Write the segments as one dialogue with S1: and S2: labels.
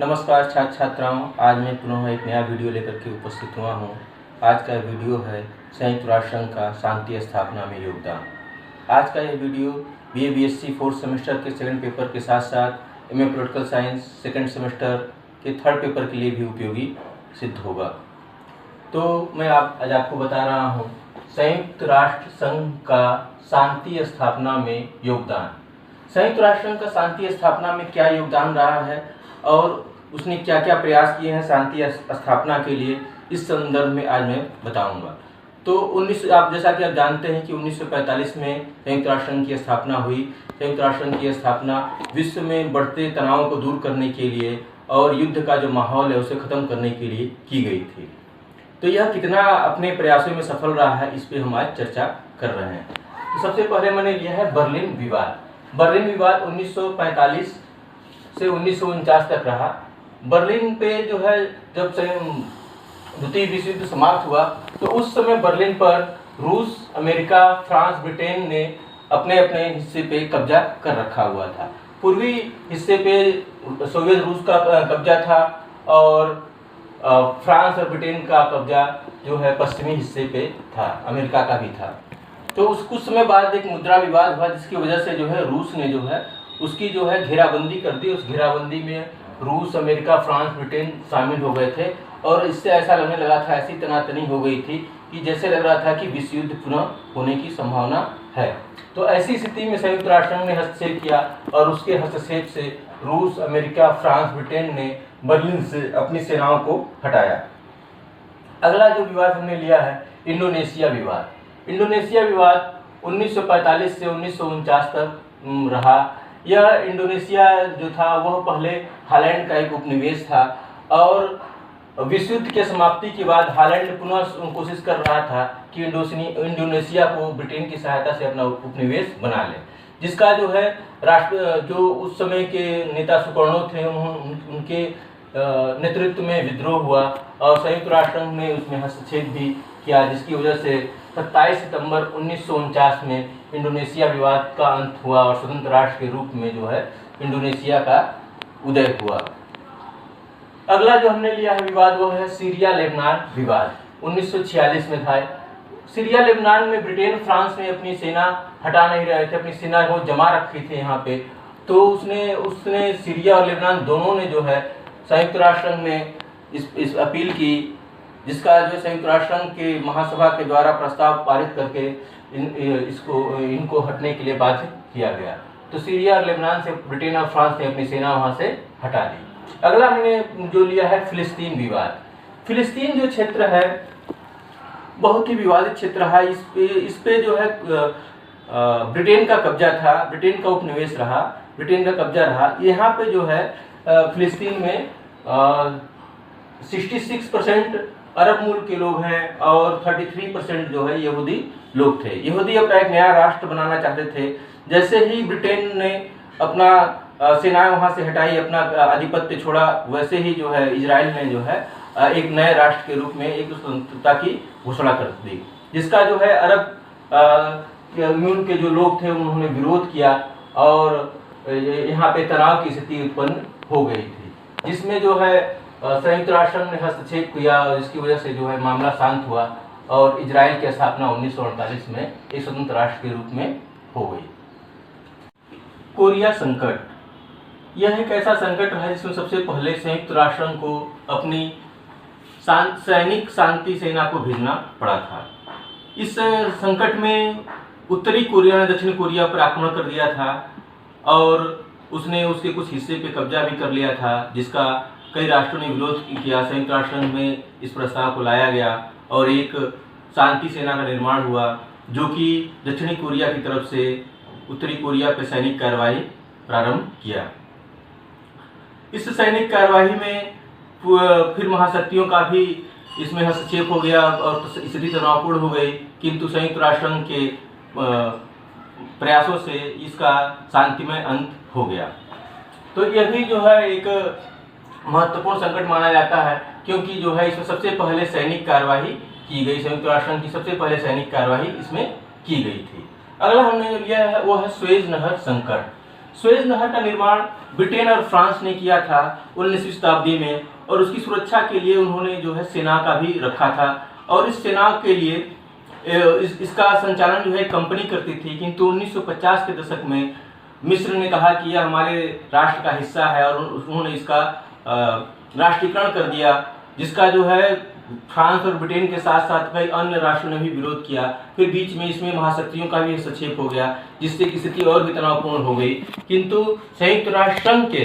S1: नमस्कार छात्र छात्राओं, आज मैं पुनः एक नया वीडियो लेकर के उपस्थित हुआ हूँ। आज का वीडियो है संयुक्त राष्ट्र संघ का शांति स्थापना में योगदान। आज का यह video BA BSc 4th semester के सेकंड पेपर के साथ साथ MA political science second semester के थर्ड पेपर के लिए भी उपयोगी सिद्ध होगा। तो मैं आज आपको बता रहा हूँ संयुक्त राष्ट्र संघ का शांति स्थापना में योगदान। संयुक्त राष्ट्र संघ का शांति स्थापना में क्या योगदान रहा है और उसने क्या क्या प्रयास किए हैं शांति स्थापना के लिए, इस संदर्भ में आज मैं बताऊंगा। तो जैसा कि आप जानते हैं कि 1945 में संयुक्त राष्ट्र संघ की स्थापना हुई। संयुक्त राष्ट्र संघ की स्थापना विश्व में बढ़ते तनावों को दूर करने के लिए और युद्ध का जो माहौल है उसे ख़त्म करने के लिए की गई थी। तो यह कितना अपने प्रयासों में सफल रहा है, इस पर हम आज चर्चा कर रहे हैं। तो सबसे पहले मैंने लिया है बर्लिन विवाद। बर्लिन विवाद 1945 से 1949 तक रहा। बर्लिन पे जो है जब द्वितीय विश्व युद्ध समाप्त हुआ तो उस समय बर्लिन पर रूस, अमेरिका, फ्रांस, ब्रिटेन ने अपने अपने हिस्से पे कब्जा कर रखा हुआ था। पूर्वी हिस्से पे सोवियत रूस का कब्जा था और फ्रांस और ब्रिटेन का कब्जा जो है पश्चिमी हिस्से पे था, अमेरिका का भी था। तो कुछ समय बाद एक मुद्रा विवाद हुआ जिसकी वजह से जो है रूस ने जो है उसकी जो है घेराबंदी कर दी। उस घेराबंदी में रूस, अमेरिका, फ्रांस, ब्रिटेन शामिल हो गए थे और इससे ऐसा लगने लगा था, ऐसी तनातनी हो गई थी कि जैसे लग रहा था कि विश्व युद्ध पुनः होने की संभावना है। तो ऐसी स्थिति में संयुक्त राष्ट्र संघ ने हस्तक्षेप किया और उसके हस्तक्षेप से रूस, अमेरिका, फ्रांस, ब्रिटेन ने बर्लिन से अपनी सेनाओं को हटाया। अगला जो विवाद हमने लिया है इंडोनेशिया विवाद। इंडोनेशिया विवाद 1945 से 1949 तक रहा। यह इंडोनेशिया जो था वह पहले हालैंड का एक उपनिवेश था और विश्व युद्ध के समाप्ति के बाद हालैंड पुनः कोशिश कर रहा था कि इंडोनेशिया को ब्रिटेन की सहायता से अपना उपनिवेश बना ले, जिसका जो है जो उस समय के नेता सुकर्णो थे उनके नेतृत्व में विद्रोह हुआ और संयुक्त राष्ट्र संघ ने उसमें हस्तक्षेप भी किया, जिसकी वजह से 27 सितंबर 1949 में इंडोनेशिया विवाद का अंत हुआ और स्वतंत्र राष्ट्र के रूप में जो है इंडोनेशिया का उदय हुआ। अगला जो हमने लिया है विवाद वो है सीरिया लेबनान विवाद। 1946 में था। सीरिया लेबनान में ब्रिटेन, फ्रांस ने अपनी सेना हटा नहीं रहे थे, अपनी सेना को जमा रखी थी यहाँ पे। तो उसने सीरिया और लेबनान दोनों ने जो है संयुक्त राष्ट्र संघ में इस अपील की, जिसका जो संयुक्त राष्ट्र संघ के महासभा के द्वारा प्रस्ताव पारित करके इनको हटने के लिए बाध्य किया गया। तो सीरिया और लेबनान से ब्रिटेन और फ्रांस ने अपनी सेना वहां से हटा दी। अगला हमने जो लिया है फिलिस्तीन विवाद। फिलिस्तीन जो क्षेत्र है बहुत ही विवादित क्षेत्र है। इस पे जो है ब्रिटेन का कब्जा था, ब्रिटेन का उपनिवेश रहा, ब्रिटेन का कब्जा रहा। यहाँ पे जो है फिलिस्तीन में 66% अरब मूल के लोग हैं और 33% जो है यहूदी लोग थे। यहूदी अपना एक नया राष्ट्र बनाना चाहते थे। जैसे ही ब्रिटेन ने अपना सेनाएं वहां से हटाई, अपना आधिपत्य छोड़ा, वैसे ही जो है इजराइल ने जो है एक नए राष्ट्र के रूप में एक स्वतंत्रता की घोषणा कर दी, जिसका जो है अरब मूल के जो लोग थे उन्होंने विरोध किया और यहाँ पे तनाव की स्थिति उत्पन्न हो गई थी, जिसमें जो है संयुक्त राष्ट्र संघ ने हस्तक्षेप किया और इसकी वजह से जो है मामला शांत हुआ और इजराइल की स्थापना 1948 में एक स्वतंत्र राष्ट्र के रूप में हो गई। कोरिया संकट, यह एक ऐसा संकट है जिसमें सबसे पहले संयुक्त राष्ट्र संघ को अपनी सैनिक शांति सेना को भेजना पड़ा था। इस संकट में उत्तरी कोरिया ने दक्षिण कोरिया पर आक्रमण कर दिया था और उसने उसके कुछ हिस्से पे कब्जा भी कर लिया था, जिसका कई राष्ट्रों ने विरोध किया। संयुक्त राष्ट्र संघ में इस प्रस्ताव को लाया गया और एक शांति सेना का निर्माण हुआ जो कि दक्षिणी कोरिया की तरफ से उत्तरी कोरिया पर सैनिक कार्रवाई प्रारंभ किया। इस सैनिक कार्रवाई में फिर महाशक्तियों का भी इसमें हस्तक्षेप हो गया और स्थिति तनावपूर्ण हो गई, किंतु संयुक्त राष्ट्र संघ के प्रयासों से इसका शांतिमय अंत हो गया। तो यह भी जो है एक महत्वपूर्ण संकट माना जाता है, क्योंकि जो है इसमें सबसे पहले सैनिक कार्रवाई की गई, संयुक्त राष्ट्र संघ की सबसे पहले सैनिक कार्रवाई इसमें की गई थी। अगला हमने जो लिया है वो है सुएज नहर संकट। सुएज नहर का निर्माण ब्रिटेन और फ्रांस ने किया था 19वीं शताब्दी में, और उसकी सुरक्षा के लिए उन्होंने जो है सेना का भी रखा था, और इस सेना के लिए इसका संचालन जो है कंपनी करती थी। किंतु 1950 के दशक में मिस्र ने कहा कि यह हमारे राष्ट्र का हिस्सा है, और उन्होंने इसका राष्ट्रीयकरण कर दिया, जिसका जो है फ्रांस और ब्रिटेन के साथ साथ कई अन्य राष्ट्रों ने भी विरोध किया। फिर बीच में इसमें महाशक्तियों का भी हस्तक्षेप हो गया, जिससे कि स्थिति और भी तनावपूर्ण हो गई। किंतु संयुक्त राष्ट्र संघ के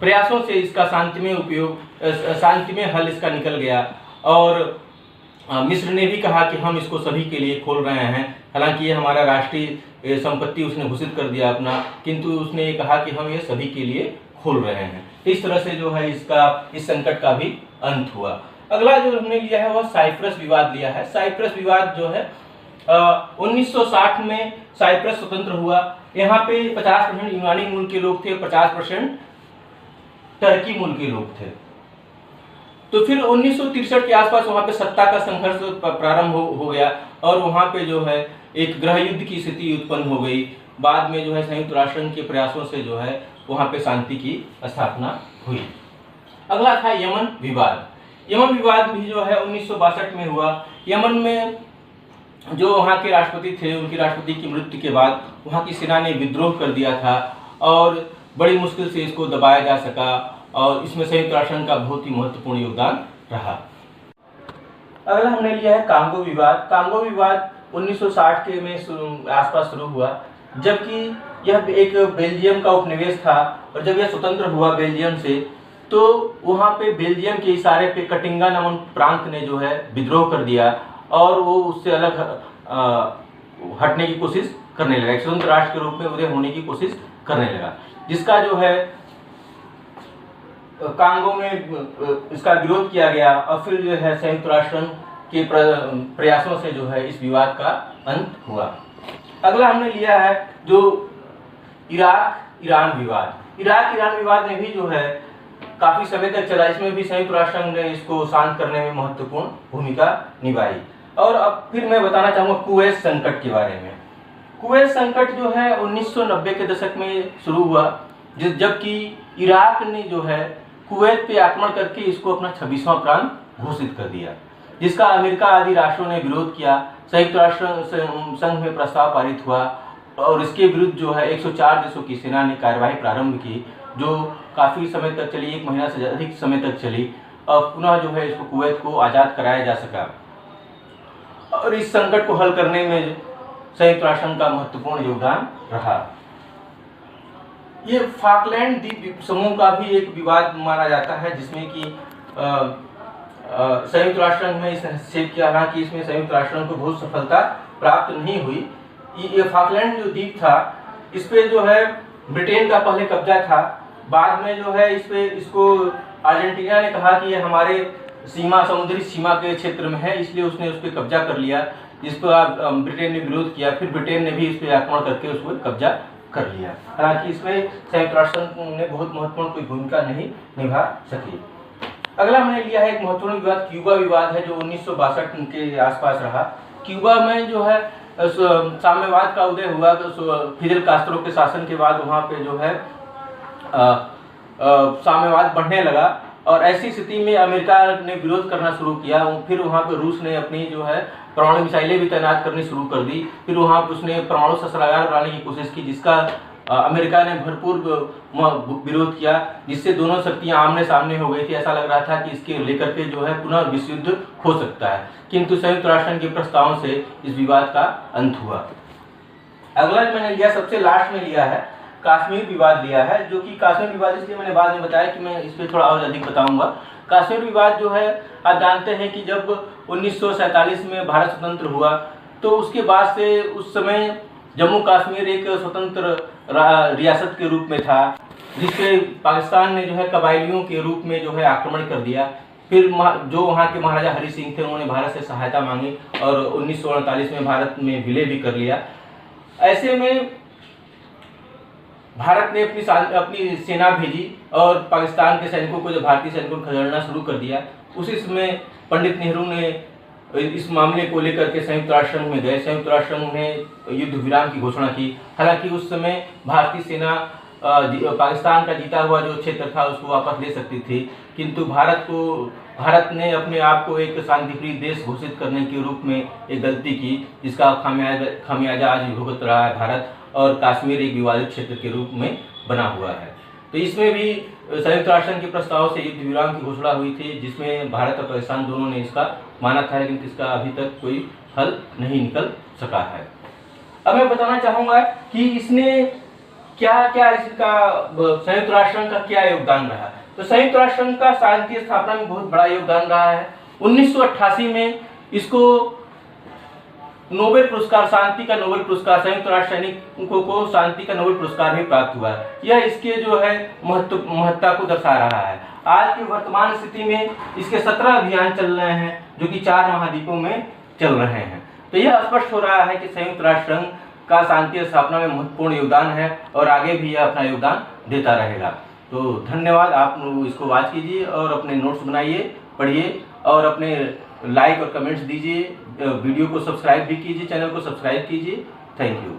S1: प्रयासों से इसका शांतिमय हल इसका निकल गया, और मिस्र ने भी कहा कि हम इसको सभी के लिए खोल रहे हैं। हालांकि ये हमारा राष्ट्रीय संपत्ति उसने घोषित कर दिया अपना, किंतु उसने ये कहा कि हम ये सभी के लिए खोल रहे हैं। इस तरह से जो है इस संकट का भी अंत हुआ। अगला जो हमने लिया है वह साइप्रस विवाद लिया है। साइप्रस विवाद जो है 1960 में साइप्रस स्वतंत्र हुआ। यहाँ पे 50% यूनानी मूल के लोग थे, 50% टर्की मूल के लोग थे। तो फिर 1963 के आसपास वहाँ पे सत्ता का संघर्ष प्रारंभ हो गया, और वहाँ पे जो है एक गृह युद्ध की स्थिति उत्पन्न हो गई। बाद में जो है संयुक्त राष्ट्र संघ के प्रयासों से जो है वहाँ पे शांति की स्थापना हुई। अगला था यमन विवाद। यमन विवाद भी जो है 1962 में हुआ। यमन में जो वहाँ के राष्ट्रपति थे, उनकी राष्ट्रपति की मृत्यु के बाद वहाँ की सेना ने विद्रोह कर दिया था, और बड़ी मुश्किल से इसको दबाया जा सका, और इसमें संयुक्त राष्ट्र संघ का बहुत ही महत्वपूर्ण योगदान रहा। अगला हमने लिया है कांगो विवाद। कांगो विवाद 1960 के में आसपास शुरू हुआ, जबकि यह एक बेल्जियम का उपनिवेश था, और जब यह स्वतंत्र हुआ बेल्जियम से, तो वहाँ पे बेल्जियम के इशारे पे कटिंगा नामक प्रांत ने जो है विद्रोह कर दिया, और वो उससे अलग हटने की कोशिश करने लगा, एक स्वतंत्र राष्ट्र के रूप में उदय होने की कोशिश करने लगा, जिसका जो है कांगो में इसका विरोध किया गया, और फिर जो है संयुक्त राष्ट्र के प्रयासों से जो है इस विवाद का अंत हुआ। अगला हमने लिया है जो इराक ईरान विवाद। इराक ईरान विवाद में भी जो है काफी समय तक चला। इसमें भी संयुक्त राष्ट्र संघ ने इसको शांत करने में महत्वपूर्ण भूमिका निभाई। और अब फिर मैं बताना चाहूँगा कुवैत संकट के बारे में। कुवैत संकट जो है 1990 के दशक में शुरू हुआ, जबकि इराक ने जो है कुवैत पे आक्रमण करके इसको अपना 26वां प्रांत घोषित कर दिया, जिसका अमेरिका आदि राष्ट्रों ने विरोध किया। संयुक्त राष्ट्र संघ में प्रस्ताव पारित हुआ, और इसके विरुद्ध जो है 104 देशों की सेना ने कार्यवाही प्रारंभ की, जो काफ़ी समय तक चली, 1 महीना से अधिक समय तक चली, और पुनः जो है इसको कुवैत को आज़ाद कराया जा सका। और इस संकट को हल करने में संयुक्त राष्ट्र संघ का महत्वपूर्ण योगदान रहा। ये फाकलैंड द्वीप समूह का भी एक विवाद माना जाता है, जिसमें कि संयुक्त राष्ट्र संघ में इस हस्तक्षेप किया, हालांकि इसमें संयुक्त राष्ट्र संघ को बहुत सफलता प्राप्त नहीं हुई। ये फाकलैंड जो द्वीप था, इस पे जो है ब्रिटेन का पहले कब्जा था। बाद में जो है इसको अर्जेंटीना ने कहा कि ये हमारे समुद्री सीमा के क्षेत्र में है, इसलिए उसने उस पर कब्जा कर लिया, जिस पर ब्रिटेन ने विरोध किया। फिर ब्रिटेन ने भी इस पर आक्रमण करके उस पर कब्जा कर लिया। हालांकि इसमें संयुक्त राष्ट्र संघ ने बहुत महत्वपूर्ण कोई भूमिका नहीं निभा सकी। अगला मैंने लिया है एक महत्वपूर्ण विवाद, क्यूबा विवाद है, जो 1962 के आसपास रहा। क्यूबा में जो है साम्यवाद का उदय हुआ, तो फिदेल कास्त्रो के शासन के बाद वहाँ पे जो है साम्यवाद बढ़ने लगा, और ऐसी स्थिति में अमेरिका ने विरोध करना शुरू किया। फिर वहाँ पे रूस ने अपनी जो है परमाणु मिसाइलें भी तैनात करनी शुरू कर दी। फिर वहाँ पे उसने परमाणु शस्त्रागार बनाने की कोशिश की, जिसका अमेरिका ने भरपूर विरोध किया, जिससे दोनों शक्तियां आमने सामने हो गई थी। ऐसा लग रहा था कि इसके लेकर के जो है पुनः विश्व युद्ध हो सकता है, किंतु संयुक्त राष्ट्र संघ के प्रस्तावों से इस विवाद का अंत हुआ। अगला मैंने लिया, सबसे लास्ट में लिया है कश्मीर विवाद लिया है, जो कि कश्मीर विवाद इसलिए मैंने बाद में बताया कि मैं इस पर थोड़ा और अधिक बताऊंगा। कश्मीर विवाद जो है, आप जानते हैं कि जब 1947 में भारत स्वतंत्र हुआ, तो उसके बाद से उस समय जम्मू कश्मीर एक स्वतंत्र रियासत के रूप में था, जिसपे पाकिस्तान ने जो है कबायलियों के रूप में जो है आक्रमण कर दिया। फिर जो वहाँ के महाराजा हरि सिंह थे, उन्होंने भारत से सहायता मांगी, और 1948 में भारत में विलय भी कर लिया। ऐसे में भारत ने अपनी सेना भेजी, और पाकिस्तान के सैनिकों को, जब भारतीय सैनिकों को खदेड़ना शुरू कर दिया, उसी समय पंडित नेहरू ने इस मामले को लेकर के संयुक्त राष्ट्र संघ में गए। संयुक्त राष्ट्र संघ ने युद्ध विराम की घोषणा की। हालांकि उस समय भारतीय सेना पाकिस्तान का जीता हुआ जो क्षेत्र था उसको वापस ले सकती थी, किंतु भारत ने अपने आप को एक शांतिप्रिय देश घोषित करने के रूप में एक गलती की, जिसका खामियाजा आज भुगत रहा है भारत, और कश्मीर एक विवादित क्षेत्र के रूप में बना हुआ है। तो इसमें भी संयुक्त राष्ट्र के प्रस्ताव से युद्ध विराम की घोषणा हुई थी, जिसमें भारत और पाकिस्तान दोनों ने इसका माना था, लेकिन इसका अभी तक कोई हल नहीं निकल सका है। अब मैं बताना चाहूँगा कि इसने क्या क्या इसका संयुक्त राष्ट्र का क्या योगदान रहा। तो संयुक्त राष्ट्र का शांति स्थापना में बहुत बड़ा योगदान रहा है। 1988 में इसको नोबेल पुरस्कार, शांति का नोबेल पुरस्कार, संयुक्त राष्ट्र सैनिकों को शांति का नोबेल पुरस्कार भी प्राप्त हुआ है। यह इसके जो है महत्ता को दर्शा रहा है। आज की वर्तमान स्थिति में इसके 17 अभियान चल रहे हैं, जो कि 4 महाद्वीपों में चल रहे हैं। तो यह स्पष्ट हो रहा है कि संयुक्त राष्ट्र का शांति स्थापना में महत्वपूर्ण योगदान है और आगे भी यह अपना योगदान देता रहेगा। तो धन्यवाद। आप लोग इसको वॉच कीजिए और अपने नोट्स बनाइए, पढ़िए और अपने लाइक और कमेंट्स दीजिए। वीडियो को सब्सक्राइब भी कीजिए, चैनल को सब्सक्राइब कीजिए। Thank you.